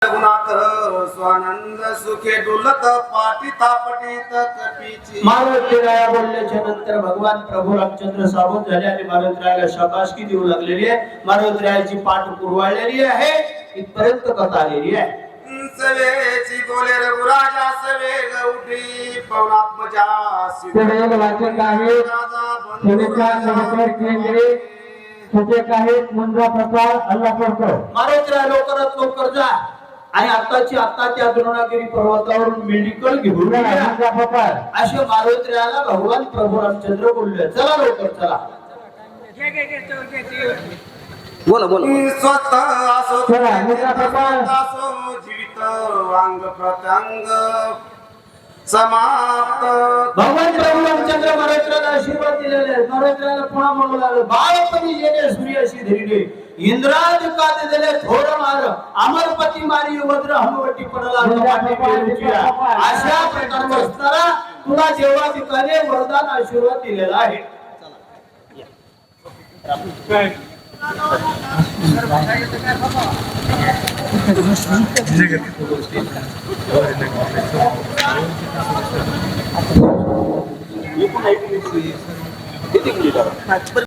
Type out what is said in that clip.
स्वानंद सुखे डुलत पाटी तापटीत कपीची। मारुतीराया बोलल्याच्या नंतर भगवान प्रभू रामचंद्र सावध झाले आणि मारुतीरायाला शाबासकी देऊ लागलेली आहे। मारुतीरायाची पाठ पुरवाळलेली आहे, इथपर्यंत कथा आलेली आहे। सवेची बोले रघुराजा सवे गौठी पवनात्मजा पुढे वाचक आहे थोडेफार नमस्कार केंद्रे छोटे काही मुंजा प्रकार अल्लाह करतो। मारुतीराया लवकरात लवकर जा आणि आता त्या द्रोणागिरी पर्वतावरून मेडिकल घेऊन मुंजा प्रकार असे मारुतीरायाला भगवान प्रभू रामचंद्र बोलले। चला लवकर चला। बोला स्वतः असो चला मुंजा प्रकार असो जीवित अंग प्रत्यंग समाप्त। भगवान प्रभू रामचंद्र मारुतीरायाला आशीर्वाद दिलेले आहेत। मारुतीरायाला पुन्हा म्हणू लागले बाळपणी जेणे सूर्याशी धरिले इंद्रादिकात दिले थोर मार अमरपती मारी वज्र हनुवटी पडला कपाटी पेरूचिया। अशा प्रकारचा असणारा तुला देवाधिकाने वरदान आशीर्वाद दिलेला आहे।